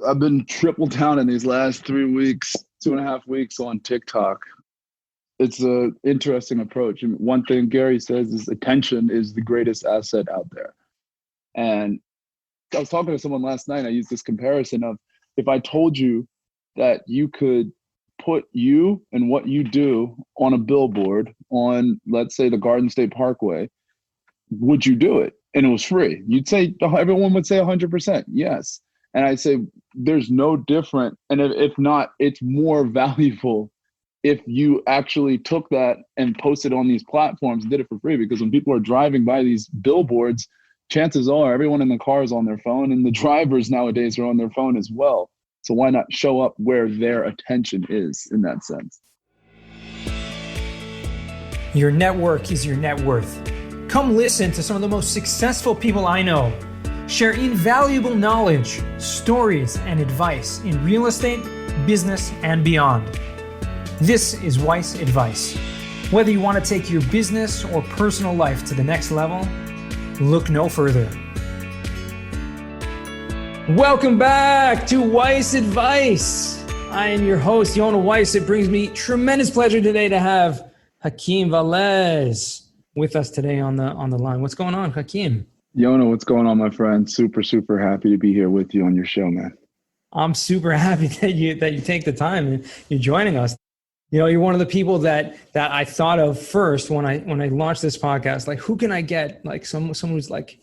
I've been triple down in these last 3 weeks, 2.5 weeks on TikTok. It's an interesting approach. And one thing Gary says is attention is the greatest asset out there. And I was talking to someone last night. I used this comparison of if I told you that you could put you and what you do on a billboard on, let's say, the Garden State Parkway, would you do it? And it was free. You'd say, everyone would say 100% yes. And I say, there's no different. And if not, it's more valuable if you actually took that and posted on these platforms and did it for free. Because when people are driving by these billboards, chances are everyone in the car is on their phone, and the drivers nowadays are on their phone as well. So why not show up where their attention is in that sense? Your network is your net worth. Come listen to some of the most successful people I know share invaluable knowledge, stories, and advice in real estate, business, and beyond. This is Weiss Advice. Whether you want to take your business or personal life to the next level, look no further. Welcome back to Weiss Advice. I am your host, Yonah Weiss. It brings me tremendous pleasure today to have Hakeem Valles with us today on the line. What's going on, Hakeem? Yonah, what's going on, my friend? Super happy to be here with you on your show, man. I'm super happy that you take the time and you're joining us. You know, you're one of the people that I thought of first when I launched this podcast. Like, who can I get? Like someone who's like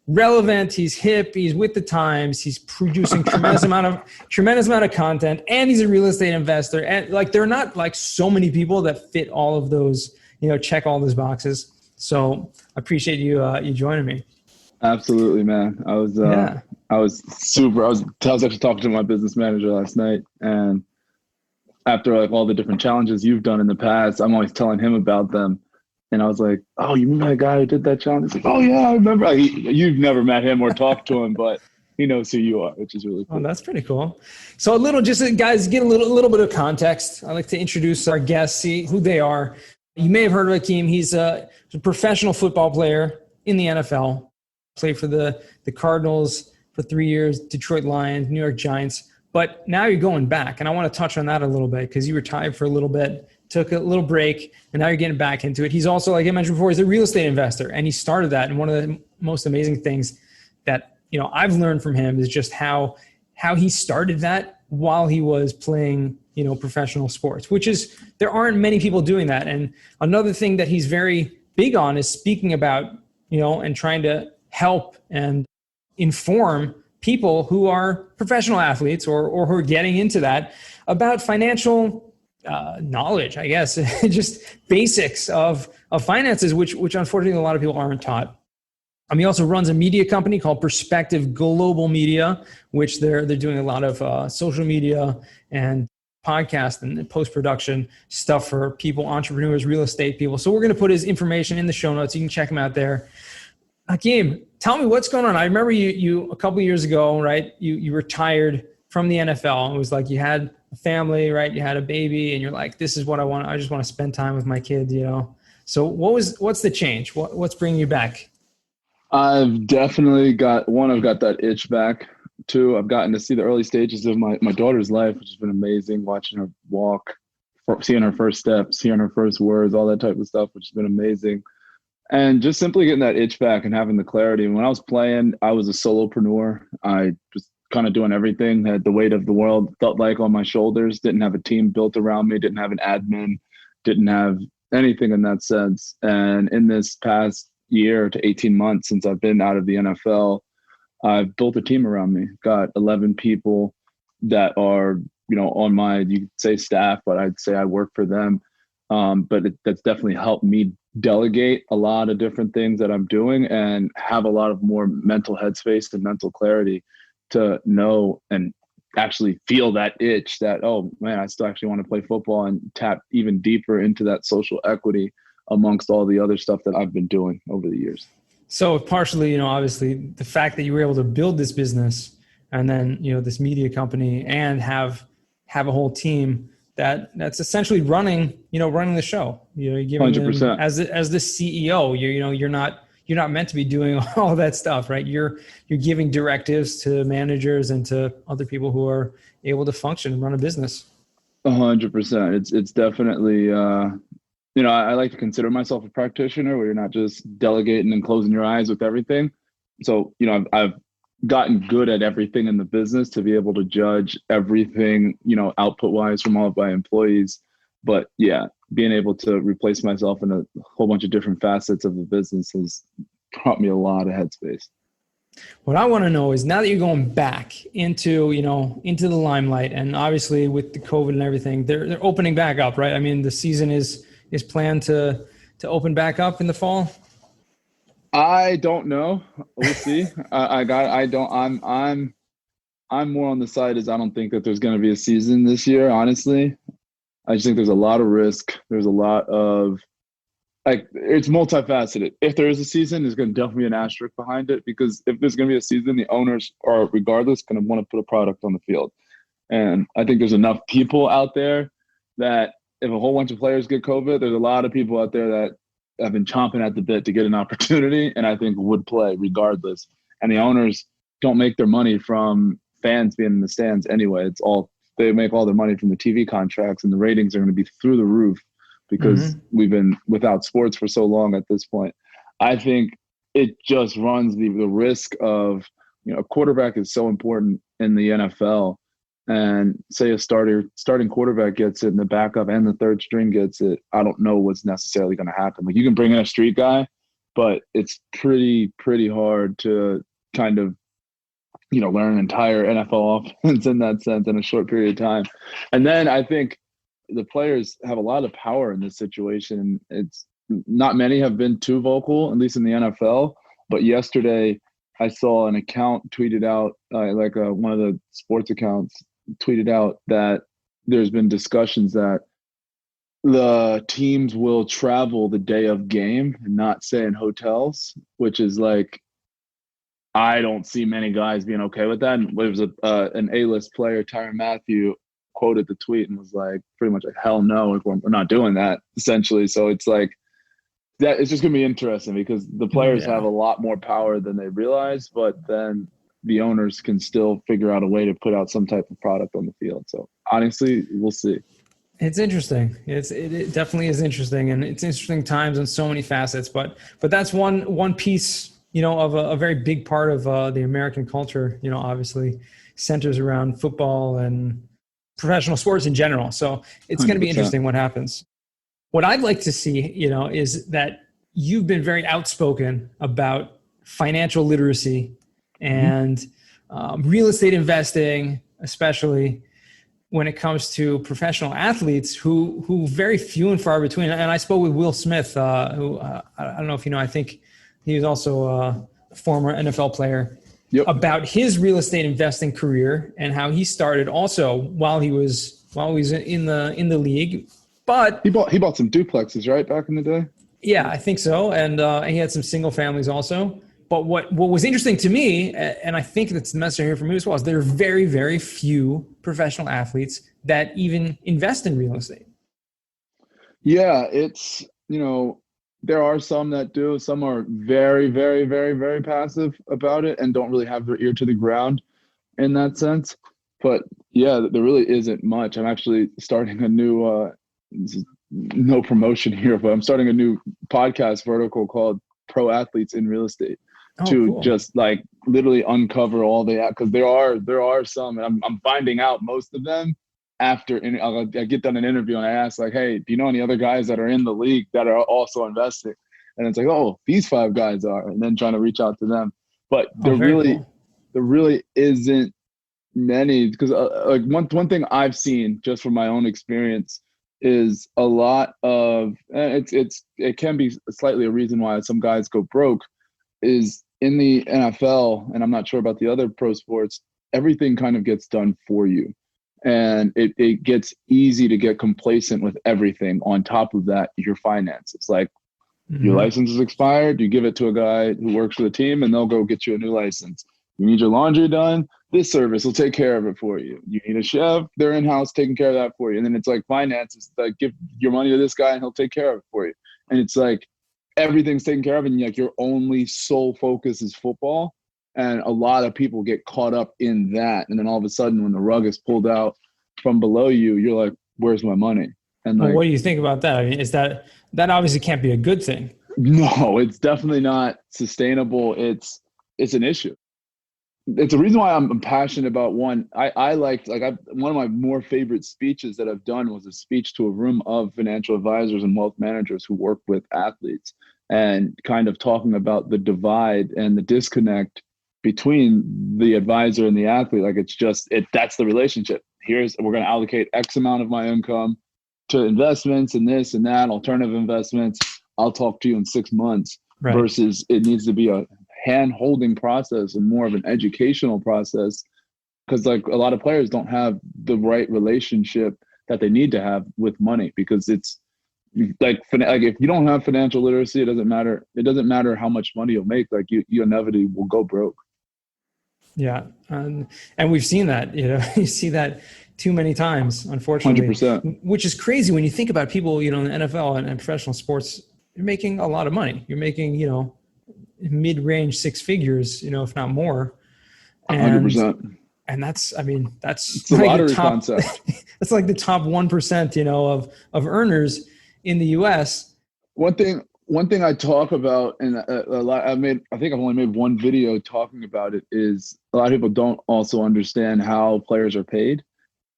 relevant. He's hip. He's with the times. He's producing tremendous amount of content, and he's a real estate investor. And like, there are not like so many people that fit all of those. You know, check all those boxes. So I appreciate you joining me. Absolutely, man. I was actually talking to my business manager last night, and after like all the different challenges you've done in the past, I'm always telling him about them. And I was like, "Oh, you remember that guy who did that challenge?" He's like, "Oh yeah, I remember." You've never met him or talked to him, but he knows who you are, which is really cool. Oh, that's pretty cool. So guys, get a little bit of context. I like to introduce our guests, see who they are. You may have heard of Hakeem. He's a professional football player in the NFL. Played for the Cardinals for 3 years, Detroit Lions, New York Giants. But now you're going back, and I want to touch on that a little bit because you retired for a little bit, took a little break, and now you're getting back into it. He's also, like I mentioned before, he's a real estate investor, and he started that. And one of the most amazing things that I've learned from him is just how he started that while he was playing professional sports, which is, there aren't many people doing that. And another thing that he's very big on is speaking about and trying to help and inform people who are professional athletes or who are getting into that about financial knowledge, I guess, just basics of finances, which unfortunately a lot of people aren't taught. He also runs a media company called Perspective Global Media, which they're doing a lot of social media and podcast and post-production stuff for people, entrepreneurs, real estate people. So we're going to put his information in the show notes. You can check him out there. Hakeem, tell me what's going on. I remember you a couple of years ago, right? You retired from the NFL. It was like you had a family, right? You had a baby, and you're like, this is what I want. I just want to spend time with my kids, So what's the change? What's bringing you back? I've definitely got that itch back. Two, I've gotten to see the early stages of my daughter's life, which has been amazing, watching her walk, seeing her first steps, hearing her first words, all that type of stuff, which has been amazing. And just simply getting that itch back and having the clarity. When I was playing, I was a solopreneur. I was kind of doing everything, had the weight of the world felt like on my shoulders, didn't have a team built around me, didn't have an admin, didn't have anything in that sense. And in this past year to 18 months since I've been out of the NFL, I've built a team around me. Got 11 people that are, on my, you could say staff, but I'd say I work for them. That's definitely helped me delegate a lot of different things that I'm doing and have a lot of more mental headspace and mental clarity to know and actually feel that itch that, oh man, I still actually want to play football, and tap even deeper into that social equity amongst all the other stuff that I've been doing over the years. So partially, obviously the fact that you were able to build this business and then, this media company and have a whole team that's essentially running the show. You're giving 100%. Them, as the CEO, you're not you're not meant to be doing all that stuff, right? You're giving directives to managers and to other people who are able to function and run a business. 100%. It's definitely, I like to consider myself a practitioner where you're not just delegating and closing your eyes with everything. So, I've gotten good at everything in the business to be able to judge everything, output wise from all of my employees. But yeah, being able to replace myself in a whole bunch of different facets of the business has brought me a lot of headspace. What I want to know is, now that you're going back into the limelight, and obviously with the COVID and everything, they're opening back up, right? I mean, the season is planned to open back up in the fall. I don't know. We'll see. I'm more on the side as I don't think that there's going to be a season this year. Honestly, I just think there's a lot of risk. There's a lot of it's multifaceted. If there is a season, there's going to definitely be an asterisk behind it, because if there's going to be a season, the owners are regardless going to want to put a product on the field. And I think there's enough people out there that if a whole bunch of players get COVID, there's a lot of people out there that have been chomping at the bit to get an opportunity, and I think would play regardless. And the owners don't make their money from fans being in the stands anyway. They make all their money from the TV contracts, and the ratings are going to be through the roof because we've been without sports for so long at this point. I think it just runs the risk of, a quarterback is so important in the NFL. And say a starting quarterback gets it and the backup and the third string gets it, I don't know what's necessarily going to happen. Like, you can bring in a street guy, but it's pretty hard to kind of, learn an entire NFL offense in that sense in a short period of time. And then I think the players have a lot of power in this situation. It's not many have been too vocal, at least in the NFL. But yesterday I saw an account tweeted out, one of the sports accounts tweeted out that there's been discussions that the teams will travel the day of game and not stay in hotels, which is like, I don't see many guys being okay with that. And there was an A-list player, Tyrann Mathieu, quoted the tweet and was like, pretty much like, hell no, we're not doing that, essentially. So it's like, that it's just going to be interesting because the players have a lot more power than they realize, but then the owners can still figure out a way to put out some type of product on the field. So honestly, we'll see. It's interesting. It definitely is interesting, and it's interesting times on so many facets. But that's one piece, of a very big part of the American culture. Obviously centers around football and professional sports in general. So it's going to be interesting what happens. What I'd like to see, is that you've been very outspoken about financial literacy and real estate investing, especially when it comes to professional athletes who very few and far between. And I spoke with Will Smith, who I don't know if you know, I think he was also a former NFL player, about his real estate investing career and how he started also while he was in the league. But he bought some duplexes, right, back in the day? Yeah, I think so. And he had some single families also. But what was interesting to me, and I think that's necessary here for me as well, is there are very, very few professional athletes that even invest in real estate. Yeah, it's, there are some that do. Some are very, very, very, very passive about it and don't really have their ear to the ground in that sense. But yeah, there really isn't much. I'm actually starting a new, no promotion here, but I'm starting a new podcast vertical called Pro Athletes in Real Estate. Cool. Just like literally uncover all because there are some, and I'm finding out most of them after I get done an interview and I ask like, hey, do you know any other guys that are in the league that are also investing? And it's like, oh, these 5 guys are, and then trying to reach out to them. But there really isn't many, because like one thing I've seen just from my own experience is a lot of it can be slightly a reason why some guys go broke is in the NFL, and I'm not sure about the other pro sports, everything kind of gets done for you. And it gets easy to get complacent with everything. On top of that, your finances. Like your license is expired, you give it to a guy who works for the team and they'll go get you a new license. You need your laundry done, this service will take care of it for you. You need a chef, they're in-house taking care of that for you. And then it's like finances, like give your money to this guy and he'll take care of it for you. And it's like, everything's taken care of and like your only sole focus is football. And a lot of people get caught up in that. And then all of a sudden when the rug is pulled out from below you, you're like, where's my money? And Well, like, what do you think about that? I mean, is that obviously can't be a good thing? no, it's definitely not sustainable. It's an issue. It's a reason why I'm passionate about one. I liked one of my more favorite speeches that I've done was a speech to a room of financial advisors and wealth managers who work with athletes and kind of talking about the divide and the disconnect between the advisor and the athlete. Like that's the relationship. We're going to allocate X amount of my income to investments and this and that, alternative investments. I'll talk to you in 6 months. Right. Versus it needs to be a hand-holding process and more of an educational process, because like a lot of players don't have the right relationship that they need to have with money, because it's like if you don't have financial literacy, it doesn't matter how much money you'll make. Like you inevitably will go broke. Yeah, and we've seen that. You see that too many times, unfortunately. 100%. Which is crazy when you think about people, in the NFL and professional sports. You're making a lot of money. You're making, mid-range six figures, if not more. And 100%. And that's it's like a lottery the top, concept. That's like the top 1%, of earners in the U.S. One thing I talk about, and a lot, I think I've only made one video talking about it, is a lot of people don't also understand how players are paid.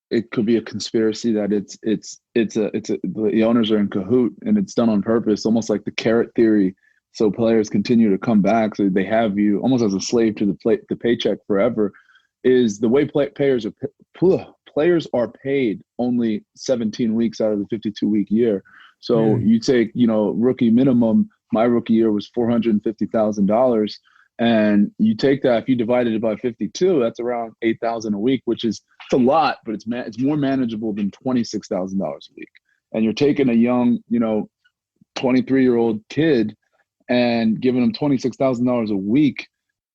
It could be a conspiracy that the owners are in cahoot and it's done on purpose, almost like the carrot theory. So players continue to come back. So they have you almost as a slave to the paycheck forever. Is the way players are paid only 17 weeks out of the 52-week year. So you take, rookie minimum. My rookie year was $450,000. And you take that, if you divided it by 52, that's around $8,000 a week, which is, it's a lot, but it's more manageable than $26,000 a week. And you're taking a young, 23-year-old kid and giving them $26,000 a week.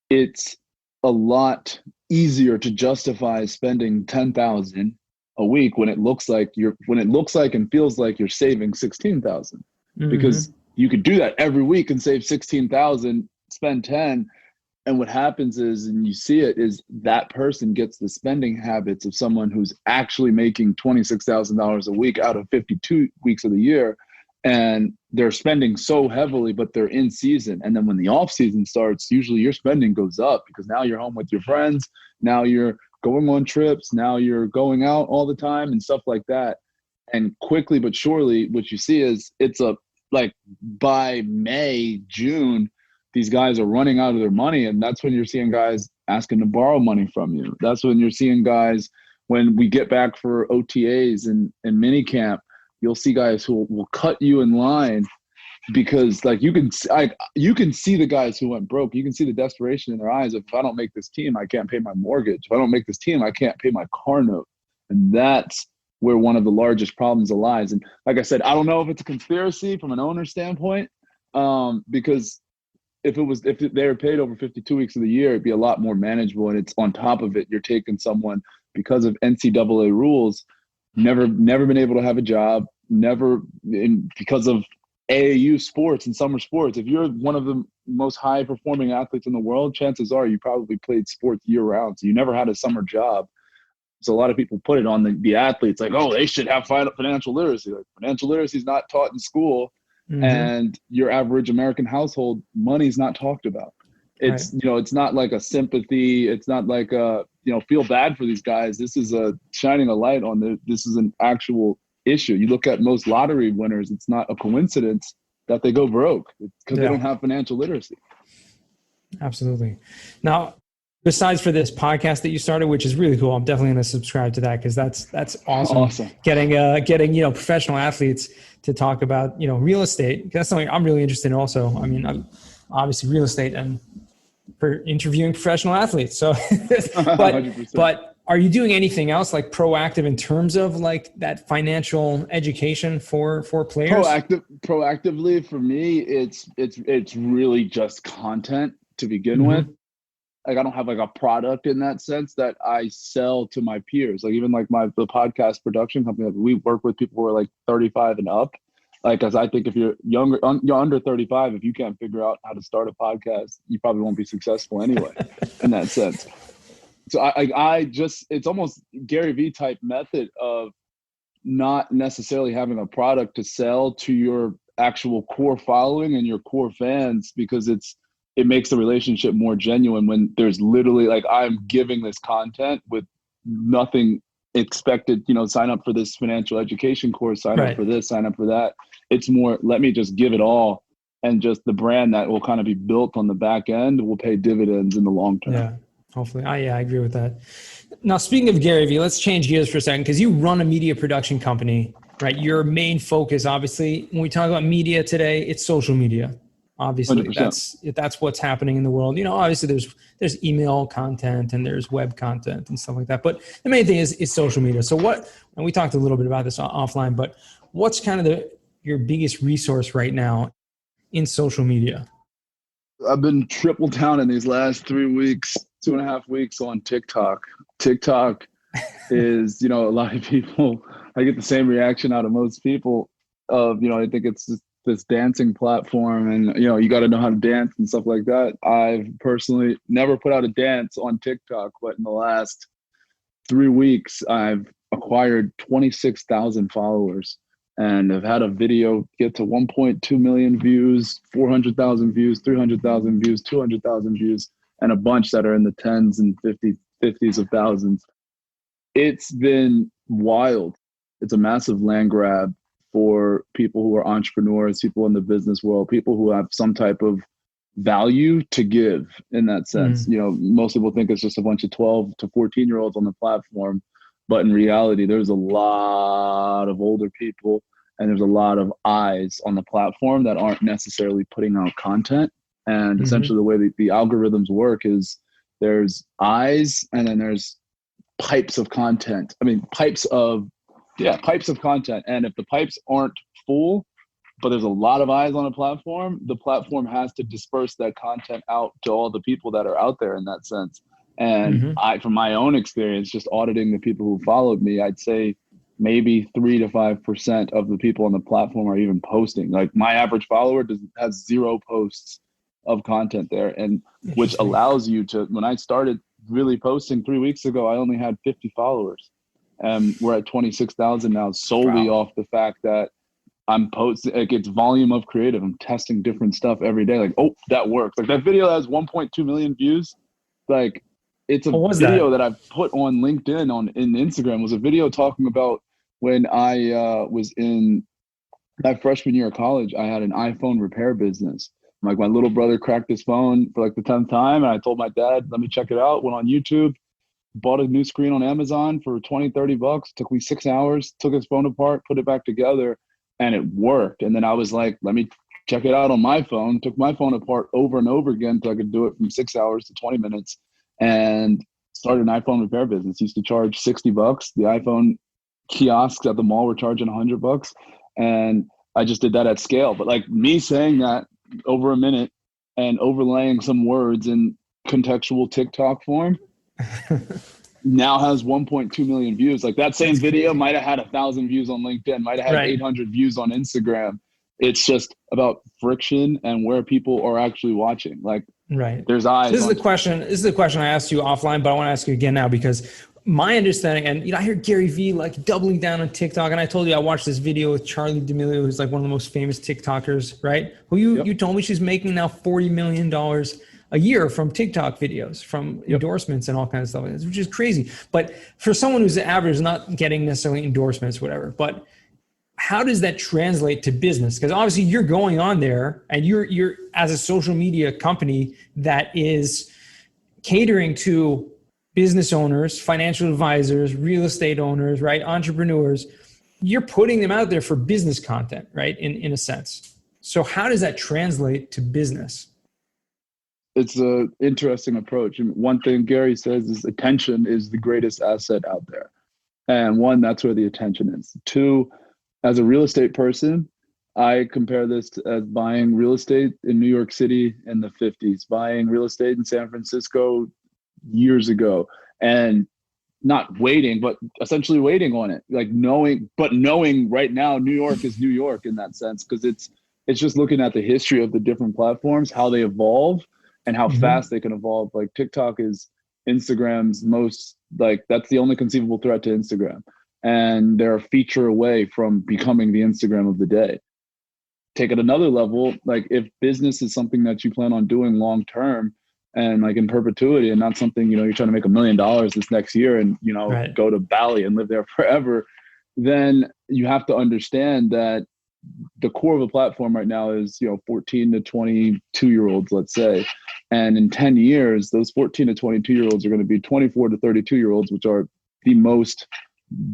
It's a lot easier to justify spending $10,000 a week when it looks like and feels like you're saving $16,000, because you could do that every week and save $16,000. Spend 10, and what happens is, and you see it, is that person gets the spending habits of someone who's actually making $26,000 a week out of 52 weeks of the year, and they're spending so heavily, but they're in season. And then when the off season starts, usually your spending goes up because now you're home with your friends, now you're going on trips, now you're going out all the time and stuff like that. And quickly but surely, what you see is by May, June, these guys are running out of their money, and that's when you're seeing guys asking to borrow money from you. That's when you're seeing guys, when we get back for OTAs and mini camp, you'll see guys who will cut you in line because you can see the guys who went broke. You can see the desperation in their eyes of, if I don't make this team, I can't pay my mortgage. If I don't make this team, I can't pay my car note. And that's where one of the largest problems lies. And like I said, I don't know if it's a conspiracy from an owner standpoint, because if they were paid over 52 weeks of the year, it'd be a lot more manageable. And it's on top of it, you're taking someone, because of NCAA rules, never been able to have a job, because of AAU sports and summer sports. If you're one of the most high performing athletes in the world, chances are you probably played sports year round. So you never had a summer job. So a lot of people put it on the athletes, like, oh, they should have financial literacy. Like, financial literacy is not taught in school. And your average American household, money's not talked about. It's, right. It's not like a sympathy. It's not like feel bad for these guys. This is shining a light on this is an actual issue. You look at most lottery winners, it's not a coincidence that they go broke. It's because they don't have financial literacy. Absolutely. Now, besides for this podcast that you started, which is really cool, I'm definitely going to subscribe to that, because that's awesome. Getting professional athletes to talk about real estate. That's something I'm really interested in also. I mean, I'm obviously real estate and for interviewing professional athletes. So, but are you doing anything else like proactive in terms of like that financial education for players? Proactively for me, it's really just content to begin with. Like, I don't have like a product in that sense that I sell to my peers. Like, even like the podcast production company, like, we work with people who are like 35 and up. Like, as I think if you're you're under 35, if you can't figure out how to start a podcast, you probably won't be successful anyway in that sense. So I just, it's almost Gary Vee type method of not necessarily having a product to sell to your actual core following and your core fans, because it makes the relationship more genuine when there's literally like, I'm giving this content with nothing expected, sign up for this financial education course, sign up for this, sign up for that. It's more, let me just give it all. And just the brand that will kind of be built on the back end will pay dividends in the long term. Yeah, hopefully. I agree with that. Now, speaking of Gary Vee, let's change gears for a second, because you run a media production company, right? Your main focus, obviously, when we talk about media today, it's social media. Obviously, 100%. That's what's happening in the world. Obviously there's email content and there's web content and stuff like that. But the main thing is social media. So and we talked a little bit about this offline, but what's kind of your biggest resource right now in social media? I've been triple down in these last 3 weeks, 2.5 weeks on TikTok. TikTok is, a lot of people, I get the same reaction out of most people of, I think it's just this dancing platform, and you got to know how to dance and stuff like that. I've personally never put out a dance on TikTok, but in the last 3 weeks I've acquired 26,000 followers, and I've had a video get to 1.2 million views, 400,000 views, 300,000 views, 200,000 views, and a bunch that are in the tens and 50s of thousands. It's been wild. It's a massive land grab for people who are entrepreneurs, people in the business world, people who have some type of value to give in that sense. Most people think it's just a bunch of 12 to 14-year-olds on the platform, but in reality, there's a lot of older people and there's a lot of eyes on the platform that aren't necessarily putting out content. And essentially the way that the algorithms work is there's eyes and then there's pipes of content. Pipes of content. And if the pipes aren't full, but there's a lot of eyes on the platform has to disperse that content out to all the people that are out there in that sense. And from my own experience, just auditing the people who followed me, I'd say maybe 3 to 5% of the people on the platform are even posting. Like, my average follower has 0 posts of content there, and which allows you to, when I started really posting 3 weeks ago, I only had 50 followers. We're at 26,000 now, solely off the fact that I'm posting, like, it's volume of creative. I'm testing different stuff every day. Like, oh, that works. Like, that video has 1.2 million views. Like, it's a video that I've put on LinkedIn, in Instagram, was a video talking about when I was in my freshman year of college. I had an iPhone repair business. Like, my little brother cracked his phone for like the 10th time, and I told my dad, let me check it out. Went on YouTube, bought a new screen on Amazon for $20-$30. Took me 6 hours, took his phone apart, put it back together, and it worked. And then I was like, let me check it out on my phone. Took my phone apart over and over again so I could do it from 6 hours to 20 minutes, and started an iPhone repair business. Used to charge $60. The iPhone kiosks at the mall were charging $100. And I just did that at scale. But like, me saying that over a minute and overlaying some words in contextual TikTok form now has 1.2 million views. Like, that same video might have had 1,000 views on LinkedIn, might have had 800 views on Instagram. It's just about friction and where people are actually watching. Like, there's eyes. This is the question I asked you offline, but I want to ask you again now, because my understanding, and I hear Gary Vee like doubling down on TikTok, and I told you I watched this video with Charlie D'Amelio, who's like one of the most famous TikTokers, right? Who you told me she's making now $40 million a year from TikTok videos, from endorsements and all kinds of stuff, which is crazy. But for someone who's average, not getting necessarily endorsements, whatever, but how does that translate to business? Because obviously you're going on there and you're as a social media company that is catering to business owners, financial advisors, real estate owners, right? Entrepreneurs. You're putting them out there for business content, right? In a sense. So how does that translate to business? It's an interesting approach. And one thing Gary says is attention is the greatest asset out there. And one, that's where the attention is. Two, as a real estate person, I compare this as buying real estate in New York City in the 50s, buying real estate in San Francisco years ago. And not waiting, but essentially waiting on it, like knowing right now New York is New York in that sense, because it's just looking at the history of the different platforms, how they evolve and how fast they can evolve. Like TikTok is Instagram's most, like, that's the only conceivable threat to Instagram, and they're a feature away from becoming the Instagram of the day. Take it another level, like if business is something that you plan on doing long term and like in perpetuity, and not something, you know, you're trying to make $1 million this next year and, you know, Right. go to Bali and live there forever, then you have to understand that the core of a platform right now is, you know, 14 to 22 year olds, let's say. And in 10 years, those 14 to 22 year olds are going to be 24 to 32 year olds, which are the most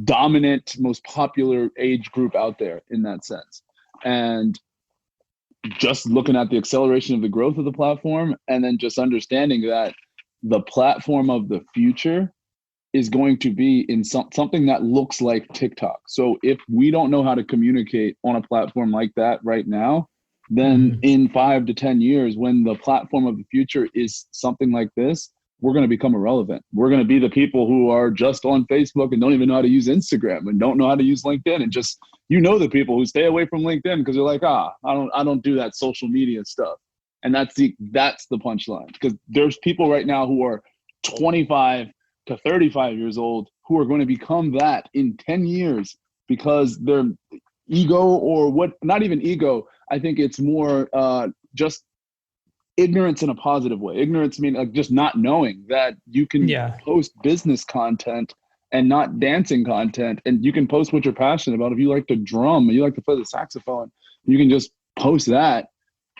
dominant, most popular age group out there in that sense. And just looking at the acceleration of the growth of the platform, and then just understanding that the platform of the future is going to be in something that looks like TikTok. So if we don't know how to communicate on a platform like that right now, then in 5 to 10 years, when the platform of the future is something like this, we're going to become irrelevant. We're going to be the people who are just on Facebook and don't even know how to use Instagram and don't know how to use LinkedIn, and just, you know, the people who stay away from LinkedIn because they're like, I don't do that social media stuff. And that's the punchline, because there's people right now who are 25 to 35 years old who are going to become that in 10 years because their ego, or what, not even ego, I think it's more just ignorance in a positive way. Ignorance means like just not knowing that you can post business content and not dancing content, and you can post what you're passionate about. If you like to drum, you like to play the saxophone, you can just post that.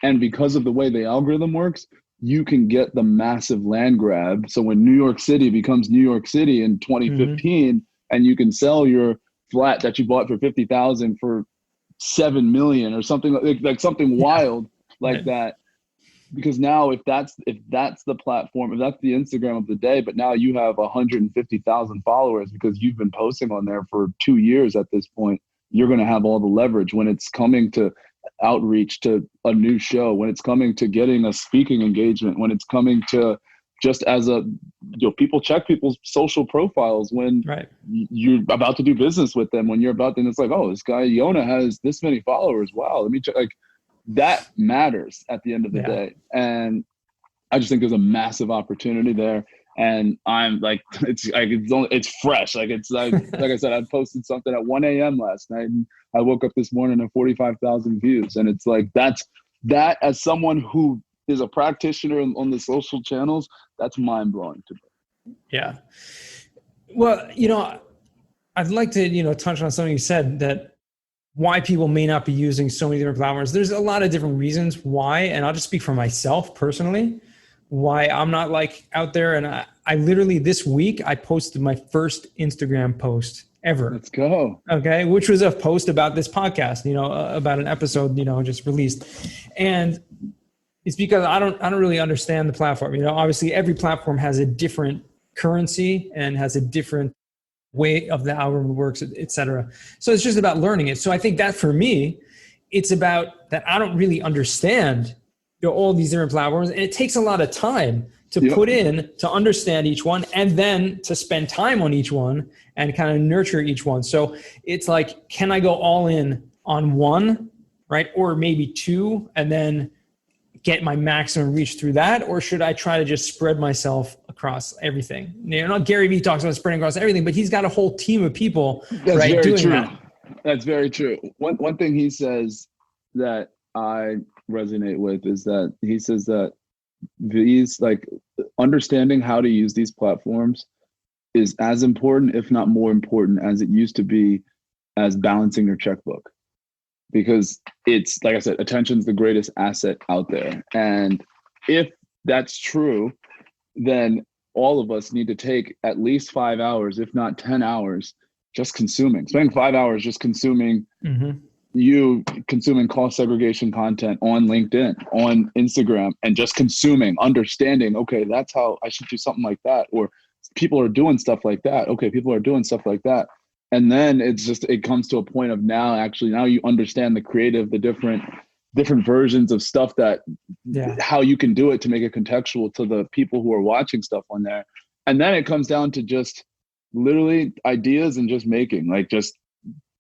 And because of the way the algorithm works, you can get the massive land grab. So when New York City becomes New York City in 2015, and you can sell your flat that you bought for 50,000 for 7 million or something like something wild like that. Because now if that's the platform, if that's the Instagram of the day, but now you have 150,000 followers because you've been posting on there for 2 years at this point, you're going to have all the leverage when it's coming to outreach to a new show, when it's coming to getting a speaking engagement, when it's coming to just as a, you know, people check people's social profiles when you're about to do business with them, when you're about to, and it's like, oh, this guy Yona has this many followers. Wow, let me check. Like, that matters at the end of the day. And I just think there's a massive opportunity there. And I'm like, it's fresh. Like, it's like I said, I posted something at 1 a.m. last night, and I woke up this morning at 45,000 views. And it's like, that as someone who is a practitioner on the social channels, that's mind blowing to me. Yeah. Well, you know, I'd like to, you know, touch on something you said, that why people may not be using so many different platforms. There's a lot of different reasons why, and I'll just speak for myself personally, why I'm not like out there. And I literally this week, I posted my first Instagram post ever. Let's go. Okay. Which was a post about this podcast, you know, about an episode, you know, just released. And it's because I don't really understand the platform. You know, obviously every platform has a different currency and has a different way of the algorithm works, et cetera. So it's just about learning it. So I think that for me, it's about that I don't really understand, you know, all these different platforms. And it takes a lot of time to put in to understand each one, and then to spend time on each one and kind of nurture each one. So it's like, can I go all in on one, right? Or maybe two, and then get my maximum reach through that? Or should I try to just spread myself across everything? You know, Gary Vee talks about spreading across everything, but he's got a whole team of people. That's very doing true. That's very true. One thing he says that I resonate with is that he says that these, like, understanding how to use these platforms is as important, if not more important, as it used to be as balancing your checkbook. Because it's, like I said, attention's the greatest asset out there. And if that's true, then all of us need to take at least 5 hours, if not 10 hours, just consuming. Spending 5 hours just consuming, you consuming cost segregation content on LinkedIn, on Instagram, and just consuming, understanding, okay, that's how I should do something like that. Or people are doing stuff like that. Okay, people are doing stuff like that. And then it comes to a point of now you understand the creative, the different versions of stuff that how you can do it to make it contextual to the people who are watching stuff on there. And then it comes down to just literally ideas and just making, like just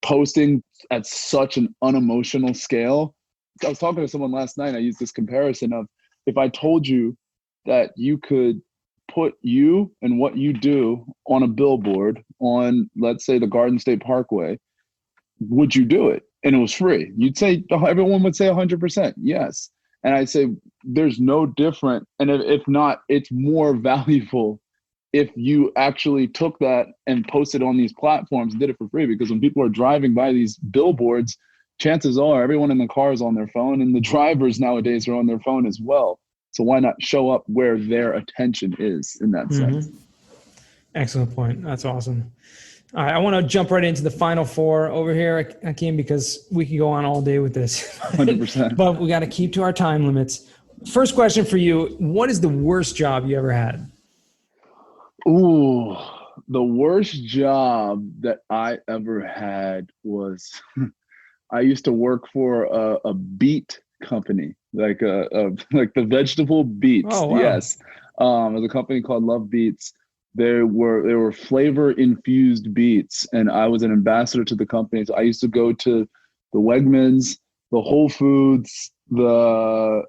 posting at such an unemotional scale. I was talking to someone last night. I used this comparison of, if I told you that you could put you and what you do on a billboard on, let's say, the Garden State Parkway, would you do it? And it was free. You'd say, everyone would say 100% yes. And I'd say there's no different. And if not, it's more valuable if you actually took that and posted on these platforms and did it for free. Because when people are driving by these billboards, chances are everyone in the car is on their phone, and the drivers nowadays are on their phone as well. So why not show up where their attention is in that sense? Excellent point. That's awesome. All right, I want to jump right into the final four over here, Hakeem, because we could go on all day with this. 100%. But we got to keep to our time limits. First question for you: what is the worst job you ever had? Ooh, the worst job that I ever had was I used to work for a beet company, like like the vegetable beets. Oh, wow. Yes, it was a company called Love Beets. They were flavor infused beets, and I was an ambassador to the company. So I used to go to the Wegmans, the Whole Foods, what other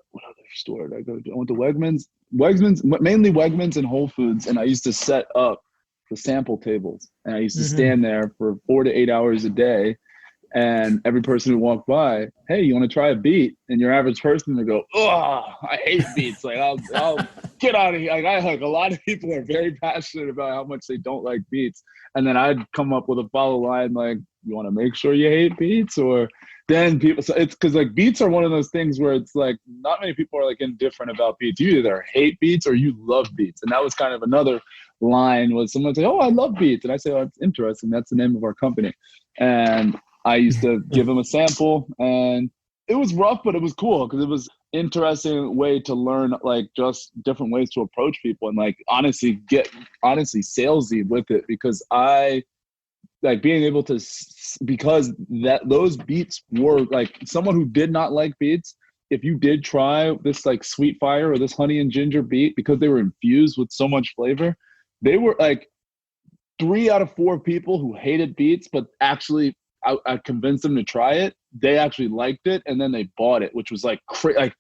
store did I go to? I went to Wegmans, mainly Wegmans and Whole Foods, and I used to set up the sample tables, and I used to stand there for 4 to 8 hours a day. And every person who walked by, hey, you want to try a beet? And your average person would go, oh, I hate beets. Like, I'll get out of here. Like a lot of people are very passionate about how much they don't like beets. And then I'd come up with a follow line like, you want to make sure you hate beets? Or then people, so it's because like beets are one of those things where it's like not many people are like indifferent about beets. You either hate beets or you love beets. And that was kind of another line, was someone say, oh, I love beets. And I say, oh, it's interesting. That's the name of our company. And I used to give them a sample, and it was rough, but it was cool because it was interesting way to learn, like just different ways to approach people, and like honestly salesy with it, because I like being able to, because those beets were like, someone who did not like beets, if you did try this like sweet fire or this honey and ginger beet, because they were infused with so much flavor, they were like 3 out of 4 people who hated beets, but actually I convinced them to try it. They actually liked it, and then they bought it, which was like like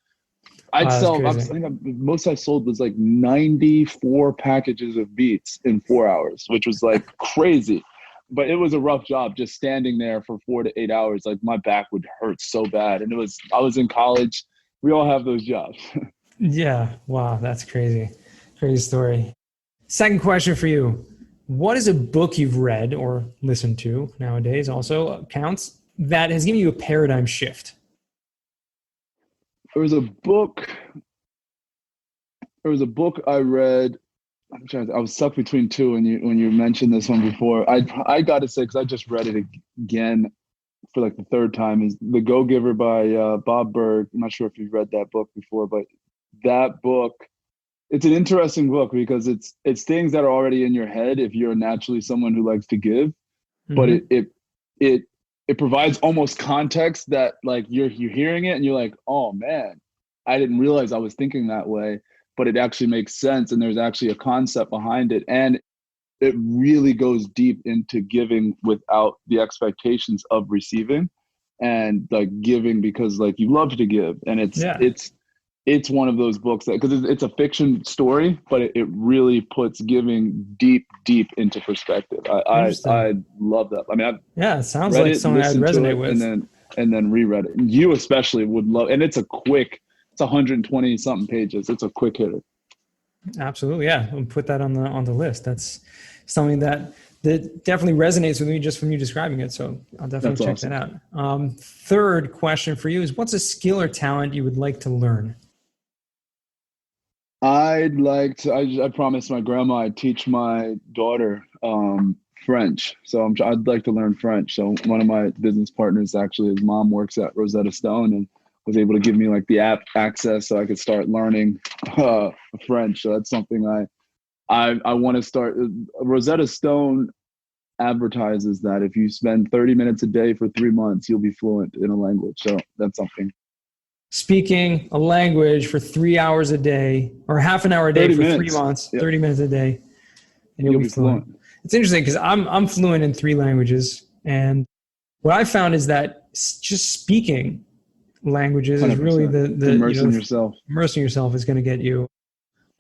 I'd sell. I think most I sold was like 94 packages of beets in 4 hours, which was like crazy. But it was a rough job, just standing there for 4 to 8 hours. Like my back would hurt so bad, and I was in college. We all have those jobs. Yeah. Wow, that's crazy. Crazy story. Second question for you. What is a book you've read or listened to nowadays also counts that has given you a paradigm shift? There was a book I read. I was stuck between two when you mentioned this one before. I got to say, because I just read it again for like the third time, is The Go-Giver by Bob Berg. I'm not sure if you've read that book before, but that book, it's an interesting book because it's things that are already in your head if you're naturally someone who likes to give, but it provides almost context that like you're hearing it and you're like, oh man, I didn't realize I was thinking that way, but it actually makes sense, and there's actually a concept behind it, and it really goes deep into giving without the expectations of receiving, and like giving because like you love to give, and it's one of those books that, because it's a fiction story, but it really puts giving deep into perspective. I love that. I mean, it sounds like something I'd resonate with, and then reread it. And you especially would love, and it's 120 something pages. It's a quick hitter. Absolutely, yeah. I'll put that on the list. That's something that definitely resonates with me just from you describing it. So I'll definitely check that out. Third question for you is, what's a skill or talent you would like to learn? I'd like to. I promised my grandma I'd teach my daughter French. So I'd like to learn French. So one of my business partners, actually, his mom works at Rosetta Stone and was able to give me like the app access so I could start learning French. So that's something I want to start. Rosetta Stone advertises that if you spend 30 minutes a day for 3 months, you'll be fluent in a language. So that's something. Speaking a language for 3 hours a day, or half an hour a day for 3 months, 30 minutes a day, and you'll be fluent. It's interesting because I'm fluent in 3 languages, and what I found is that just speaking languages is really the immersing yourself. Immersing yourself is going to get you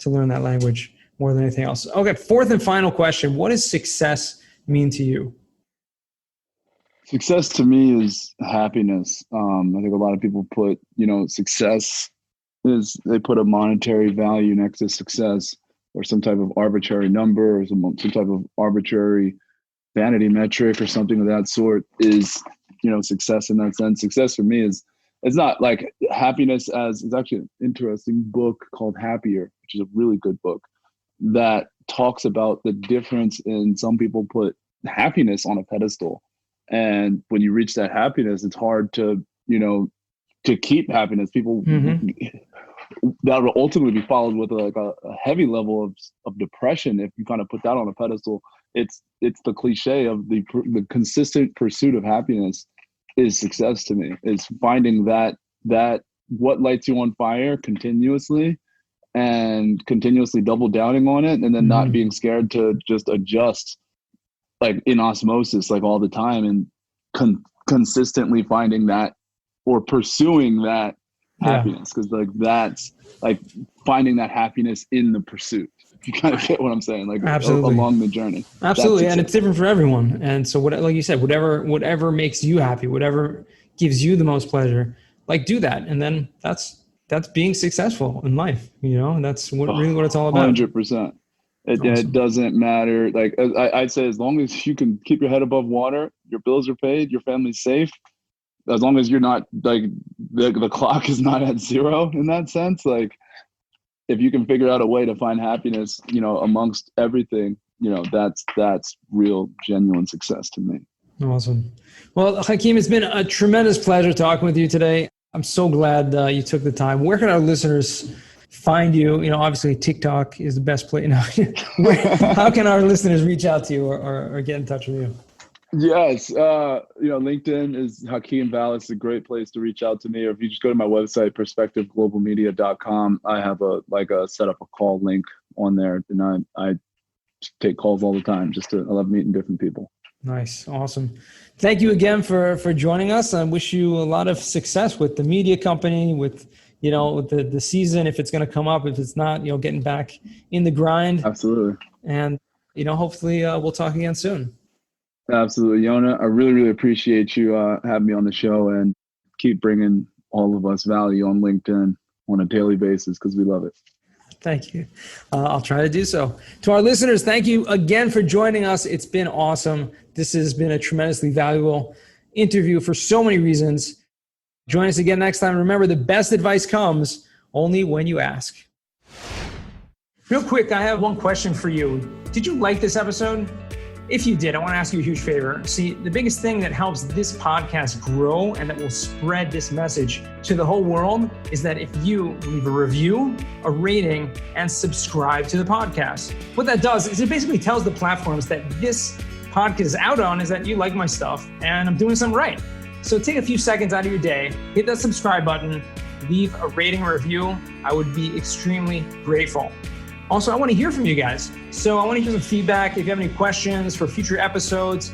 to learn that language more than anything else. Okay, 4th and final question: what does success mean to you? Success to me is happiness. I think a lot of people put, success is, they put a monetary value next to success, or some type of arbitrary number, or some type of arbitrary vanity metric or something of that sort is, success in that sense. Success for me is, it's not like happiness as, it's actually an interesting book called Happier, which is a really good book that talks about the difference in, some people put happiness on a pedestal. And when you reach that happiness, it's hard to, to keep happiness. People that will ultimately be followed with a heavy level of depression if you kind of put that on a pedestal. It's the cliche of the consistent pursuit of happiness is success to me. Is finding that what lights you on fire continuously, and continuously double downing on it, and then not being scared to just adjust like in osmosis, like all the time, and consistently finding that or pursuing that happiness. Because like that's like finding that happiness in the pursuit. You kind of get what I'm saying, like along the journey. Absolutely, and it's different for everyone. And so, like you said, whatever makes you happy, whatever gives you the most pleasure, like do that, and then that's being successful in life. That's really what it's all about. 100%. It doesn't matter. Like I'd say, as long as you can keep your head above water, your bills are paid, your family's safe. As long as you're not like the clock is not at zero in that sense, like if you can figure out a way to find happiness, amongst everything, that's real, genuine success to me. Awesome. Well, Hakeem, it's been a tremendous pleasure talking with you today. I'm so glad you took the time. Where can our listeners find you? Obviously TikTok is the best place. How can our listeners reach out to you or get in touch with you? Yes. LinkedIn is Hakeem Valles. It's a great place to reach out to me. Or if you just go to my website, perspectiveglobalmedia.com, I have a set up a call link on there. And I take calls all the time. I love meeting different people. Nice. Awesome. Thank you again for joining us. I wish you a lot of success with the media company, with the season, if it's going to come up, if it's not, getting back in the grind. Absolutely. And, hopefully we'll talk again soon. Absolutely. Yona, I really, really appreciate you having me on the show, and keep bringing all of us value on LinkedIn on a daily basis, because we love it. Thank you. I'll try to do so. To our listeners, thank you again for joining us. It's been awesome. This has been a tremendously valuable interview for so many reasons. Join us again next time. Remember, the best advice comes only when you ask. Real quick, I have one question for you. Did you like this episode? If you did, I want to ask you a huge favor. See, the biggest thing that helps this podcast grow and that will spread this message to the whole world is that if you leave a review, a rating, and subscribe to the podcast. What that does is it basically tells the platforms that this podcast is out on is that you like my stuff and I'm doing something right. So take a few seconds out of your day, hit that subscribe button, leave a rating or review. I would be extremely grateful. Also, I want to hear from you guys. So I want to hear some feedback. If you have any questions for future episodes,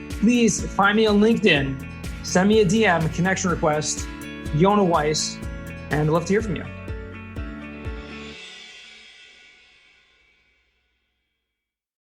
please find me on LinkedIn. Send me a DM, a connection request, Yona Weiss, and I'd love to hear from you.